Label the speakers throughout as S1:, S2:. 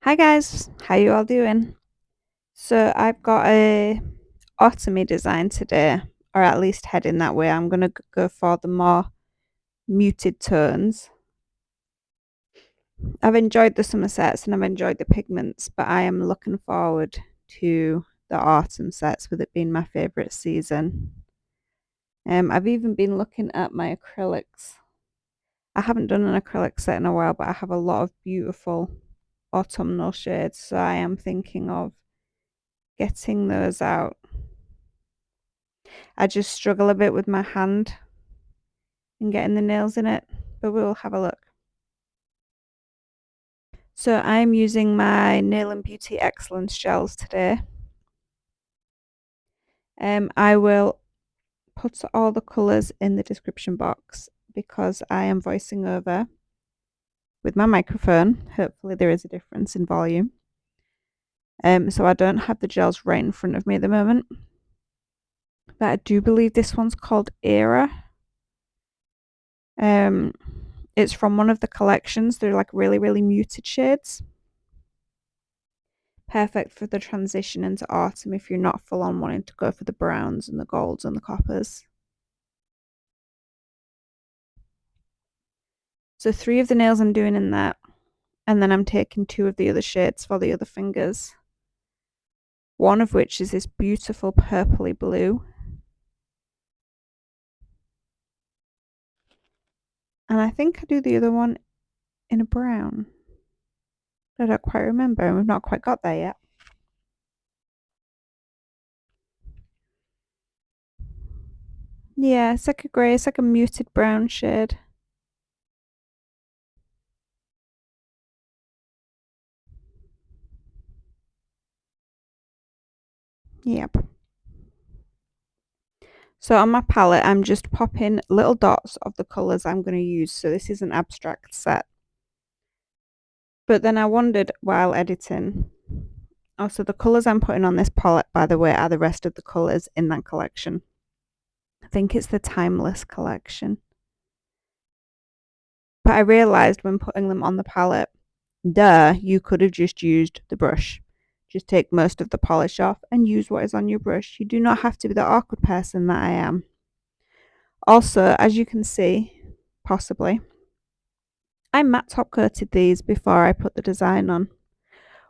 S1: Hi guys, how you all doing? So I've got a autumny design today, or at least heading that way. I'm gonna go for the more muted tones. I've enjoyed the summer sets and I've enjoyed the pigments, but I am looking forward to the autumn sets with it being my favourite season. I've even been looking at my acrylics. I haven't done an acrylic set in a while, but I have a lot of beautiful autumnal shades, so I am thinking of getting those out. I just struggle a bit with my hand and getting the nails in it, but we'll have a look. So I'm using my Nail and Beauty Excellence gels today. I will put all the colours in the description box because I am voicing over with my microphone. Hopefully there is a difference in volume. So I don't have the gels right in front of me at the moment. But I do believe this one's called Era. It's from one of the collections. They're like really, really muted shades. Perfect for the transition into autumn if you're not full on wanting to go for the browns and the golds and the coppers. So 3 of the nails I'm doing in that, and then I'm taking 2 of the other shades for the other fingers. One of which is this beautiful purpley blue. And I think I do the other one in a brown. I don't quite remember, and we've not quite got there yet. Yeah, it's like a grey, it's like a muted brown shade. Yep. So on my palette, I'm just popping little dots of the colours I'm going to use. So this is an abstract set. But then I wondered while editing, also the colours I'm putting on this palette, by the way, are the rest of the colours in that collection. I think it's the Timeless collection. But I realised when putting them on the palette, you could have just used the brush. Just take most of the polish off and use what is on your brush. You do not have to be the awkward person that I am. Also, as you can see, possibly, I matte top coated these before I put the design on.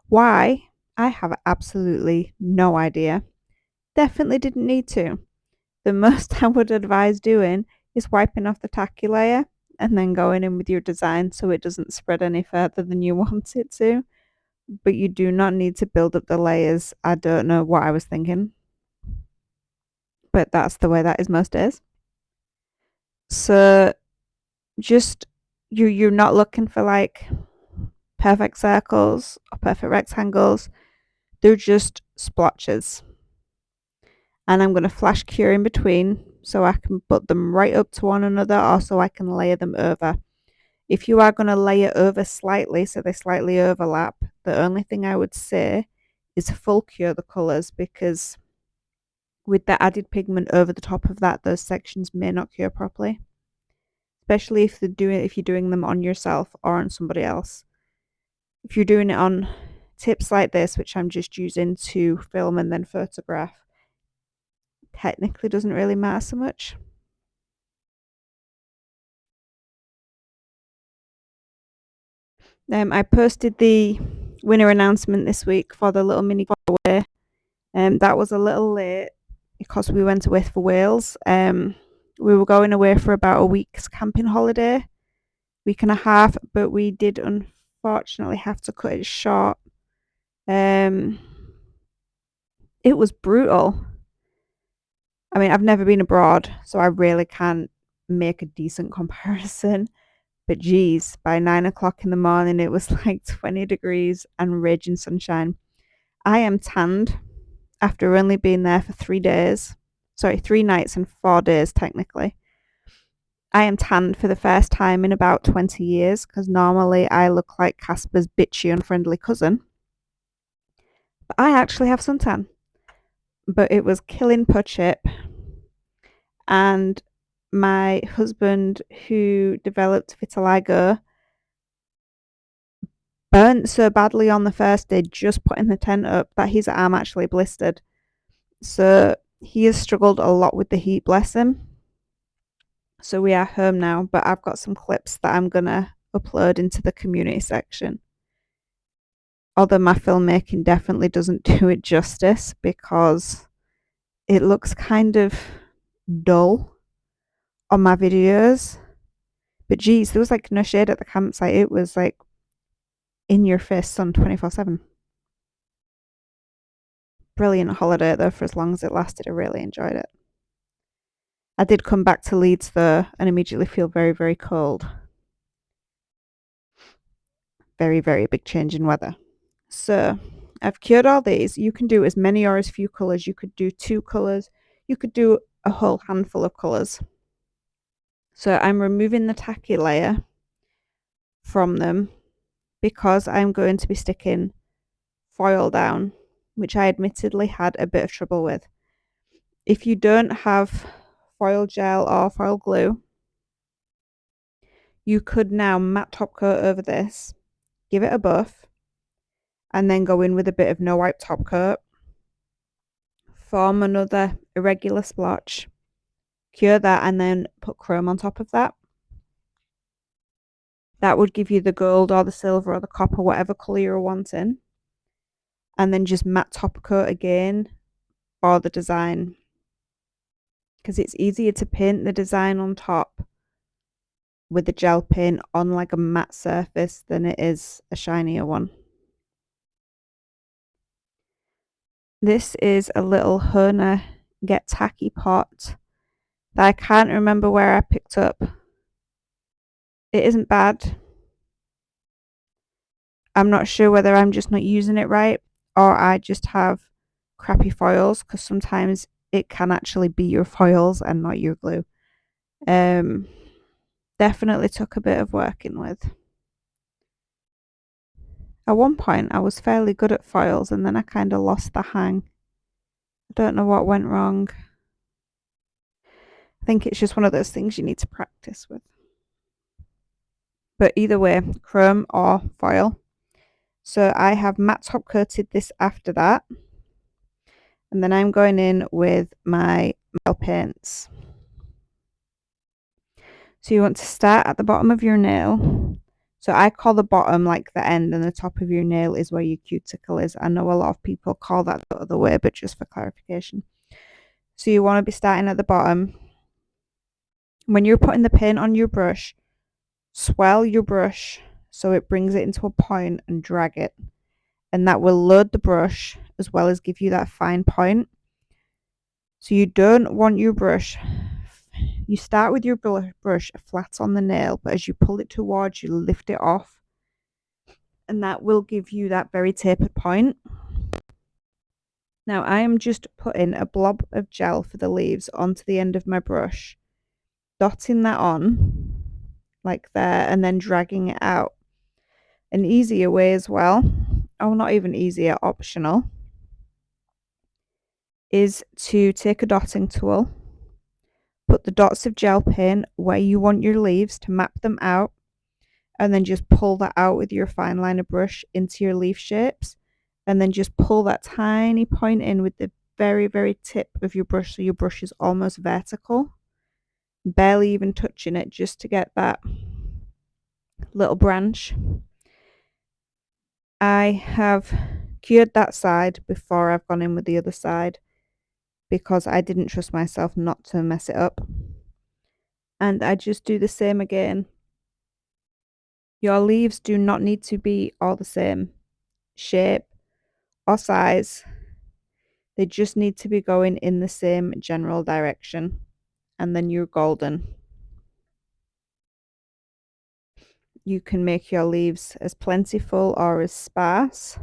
S1: Why? I have absolutely no idea. Definitely didn't need to. The most I would advise doing is wiping off the tacky layer and then going in with your design so it doesn't spread any further than you want it to. But you do not need to build up the layers. I don't know what I was thinking, but that's the way that is most days. So just you're not looking for like perfect circles or perfect rectangles. They're just splotches. And I'm going to flash cure in between so I can put them right up to one another or so I can layer them over. If you are going to layer over slightly so they slightly overlap, the only thing I would say is full cure the colours because with the added pigment over the top of that, those sections may not cure properly, especially if you're doing them on yourself or on somebody else. If you're doing it on tips like this, which I'm just using to film and then photograph, technically doesn't really matter so much. I posted the winner announcement this week for the little mini giveaway. That was a little late because we went away for Wales. We were going away for about a week's camping holiday, week and a half, but we did unfortunately have to cut it short. It was brutal. I mean, I've never been abroad, so I really can't make a decent comparison. But geez, by 9 o'clock in the morning, it was like 20 degrees and raging sunshine. I am tanned after only being there for 3 days. Sorry, 3 nights and 4 days, technically. I am tanned for the first time in about 20 years because normally I look like Casper's bitchy, unfriendly cousin. But I actually have suntan. But it was killing Putchip. And my husband, who developed vitiligo, burnt so badly on the first day just putting the tent up that his arm actually blistered. So he has struggled a lot with the heat, bless him. So we are home now, but I've got some clips that I'm gonna upload into the community section. Although my filmmaking definitely doesn't do it justice because it looks kind of dull on my videos. But geez, there was like no shade at the campsite. It was like in your face sun 24/7. Brilliant holiday though for as long as it lasted. I really enjoyed it. I did come back to Leeds though and immediately feel very, very cold. Very, very big change in weather. So I've cured all these. You can do as many or as few colours. You could do 2 colours. You could do a whole handful of colours. So I'm removing the tacky layer from them because I'm going to be sticking foil down, which I admittedly had a bit of trouble with. If you don't have foil gel or foil glue, you could now matte top coat over this, give it a buff, and then go in with a bit of no wipe top coat, form another irregular splotch, cure that, and then put chrome on top of that. That would give you the gold or the silver or the copper, whatever colour you're wanting. And then just matte top coat again for the design. Because it's easier to paint the design on top with the gel paint on like a matte surface than it is a shinier one. This is a little Hona Get Tacky pot that I can't remember where I picked up. It isn't bad. I'm not sure whether I'm just not using it right or I just have crappy foils because sometimes it can actually be your foils and not your glue. Definitely took a bit of working with. At one point I was fairly good at foils and then I kind of lost the hang. I don't know what went wrong. I think it's just one of those things you need to practice with. But either way, chrome or foil. So I have matte top coated this after that. And then I'm going in with my metal paints. So you want to start at the bottom of your nail. So I call the bottom like the end and the top of your nail is where your cuticle is. I know a lot of people call that the other way, but just for clarification. So you want to be starting at the bottom. When you're putting the paint on your brush, swell your brush so it brings it into a point and drag it. And that will load the brush as well as give you that fine point. So you don't want your brush, you start with your brush flat on the nail, but as you pull it towards, you lift it off. And that will give you that very tapered point. Now I am just putting a blob of gel for the leaves onto the end of my brush, dotting that on like there and then dragging it out. An easier way as well, or not even easier, optional, is to take a dotting tool, put the dots of gel paint where you want your leaves to map them out, and then just pull that out with your fine liner brush into your leaf shapes, and then just pull that tiny point in with the very, very tip of your brush so your brush is almost vertical, barely even touching it, just to get that little branch. I have cured that side before I've gone in with the other side because I didn't trust myself not to mess it up. And I just do the same again. Your leaves do not need to be all the same shape or size. They just need to be going in the same general direction. And then you're golden. You can make your leaves as plentiful or as sparse,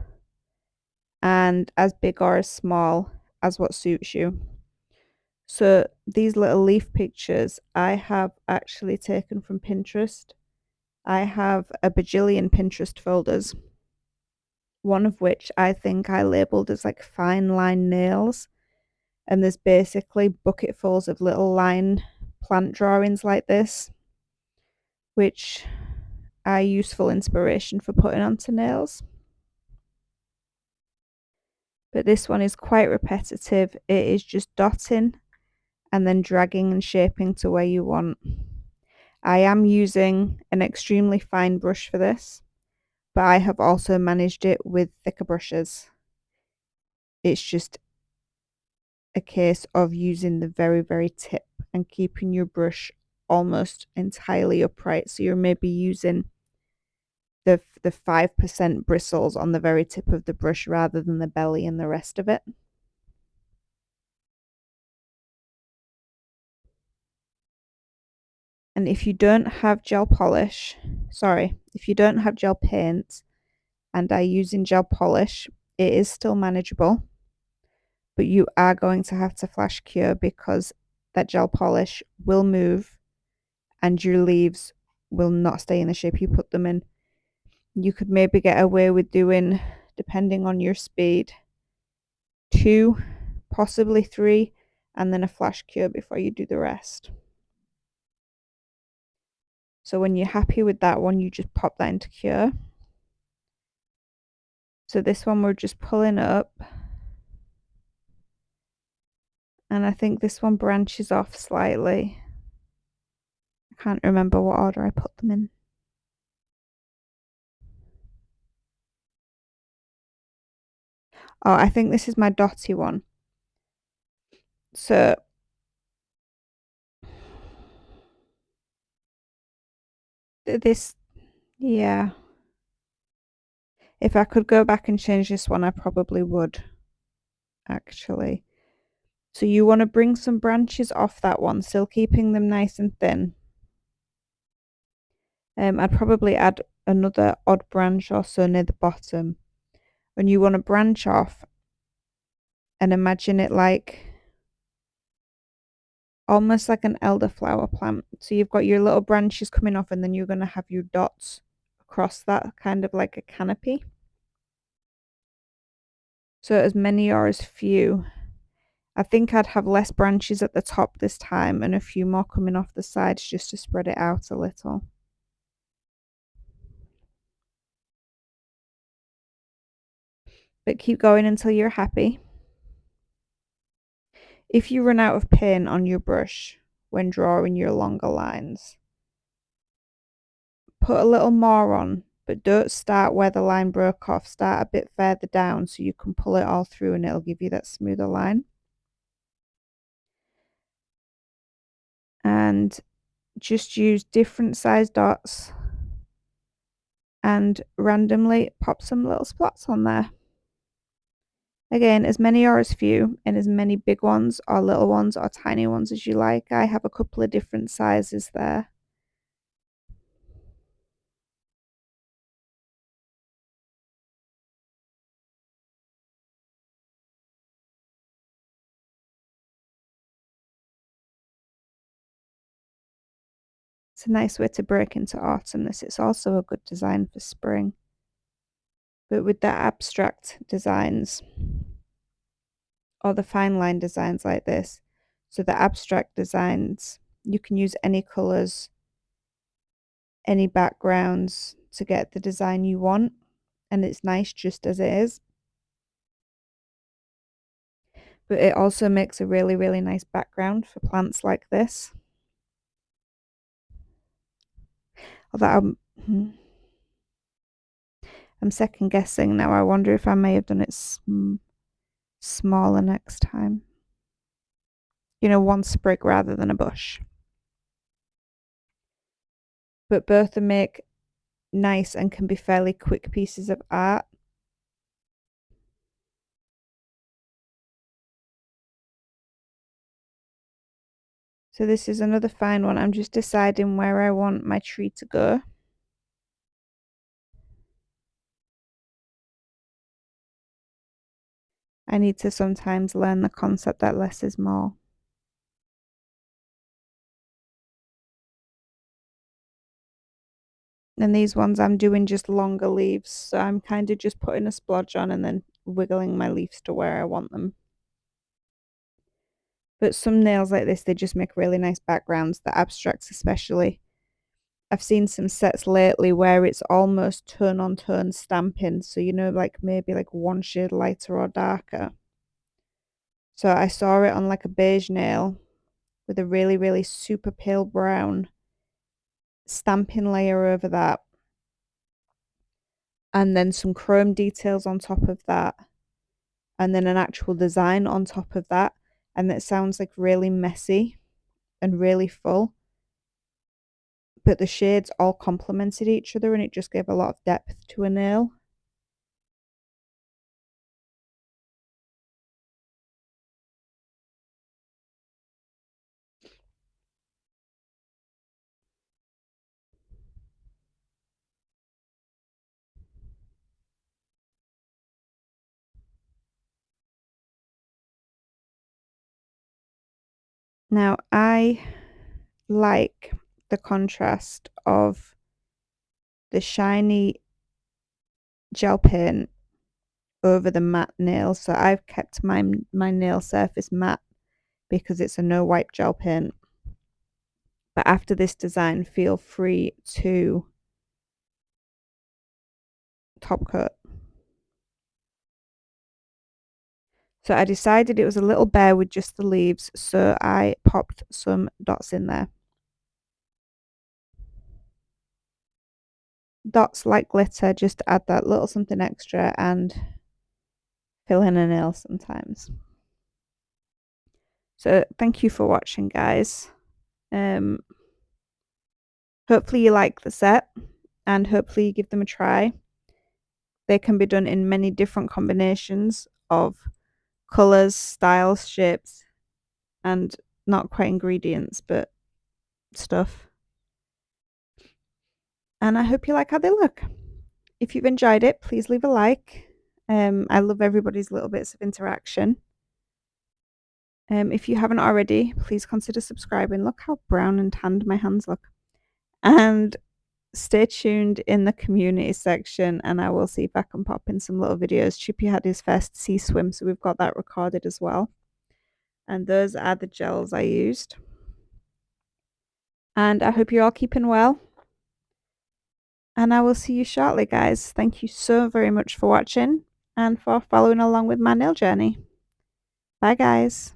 S1: and as big or as small as what suits you. So these little leaf pictures I have actually taken from Pinterest. I have a bajillion Pinterest folders, one of which I think I labeled as like fine line nails. And there's basically bucketfuls of little line plant drawings like this, which are useful inspiration for putting onto nails. But this one is quite repetitive. It is just dotting and then dragging and shaping to where you want. I am using an extremely fine brush for this, but I have also managed it with thicker brushes. It's just a case of using the very, very tip and keeping your brush almost entirely upright. So you're maybe using the 5% bristles on the very tip of the brush rather than the belly and the rest of it. And if you don't have if you don't have gel paint and are using gel polish, it is still manageable, but you are going to have to flash cure because that gel polish will move and your leaves will not stay in the shape you put them in. You could maybe get away with doing, depending on your speed, 2, possibly 3, and then a flash cure before you do the rest. So when you're happy with that one, you just pop that into cure. So this one we're just pulling up. And I think this one branches off slightly. I can't remember what order I put them in. Oh, I think this is my dotty one. So this, yeah. If I could go back and change this one, I probably would, actually. So you want to bring some branches off that one, still keeping them nice and thin. I'd probably add another odd branch or so near the bottom. And you want to branch off and imagine it like almost like an elderflower plant. So you've got your little branches coming off, and then you're going to have your dots across that, kind of like a canopy. So as many or as few. I think I'd have less branches at the top this time and a few more coming off the sides just to spread it out a little. But keep going until you're happy. If you run out of paint on your brush when drawing your longer lines, put a little more on, but don't start where the line broke off. Start a bit further down so you can pull it all through and it'll give you that smoother line. And just use different size dots and randomly pop some little spots on there. Again, as many or as few, and as many big ones or little ones or tiny ones as you like. I have a couple of different sizes there. It's a nice way to break into autumn. It's also a good design for spring. But with the abstract designs or the fine line designs like this, so the abstract designs, you can use any colours, any backgrounds to get the design you want, and it's nice just as it is. But it also makes a really, really nice background for plants like this. Although I'm second guessing now. I wonder if I may have done it smaller next time. You know, one sprig rather than a bush. But both are make nice and can be fairly quick pieces of art. So this is another fine one. I'm just deciding where I want my tree to go. I need to sometimes learn the concept that less is more. And these ones I'm doing just longer leaves. So I'm kind of just putting a splodge on and then wiggling my leaves to where I want them. But some nails like this, they just make really nice backgrounds, the abstracts especially. I've seen some sets lately where it's almost tone on tone stamping. So, like maybe like one shade lighter or darker. So I saw it on like a beige nail with a really, really super pale brown stamping layer over that. And then some chrome details on top of that. And then an actual design on top of that. And it sounds like really messy and really full. But the shades all complemented each other and it just gave a lot of depth to a nail. Now, I like the contrast of the shiny gel paint over the matte nail. So I've kept my nail surface matte because it's a no wipe gel paint. But after this design, feel free to top coat. So I decided it was a little bare with just the leaves, so I popped some dots in there. Dots like glitter, just to add that little something extra and fill in a nail sometimes. So thank you for watching, guys. Hopefully you like the set and hopefully you give them a try. They can be done in many different combinations of colours, styles, shapes, and not quite ingredients, but stuff. And I hope you like how they look. If you've enjoyed it, please leave a like. I love everybody's little bits of interaction. If you haven't already, please consider subscribing. Look how brown and tanned my hands look. And stay tuned in the community section and I will see if I can pop in some little videos. Chippy had his first sea swim, so we've got that recorded as well. And those are the gels I used. And I hope you're all keeping well. And I will see you shortly, guys. Thank you so very much for watching and for following along with my nail journey. Bye, guys.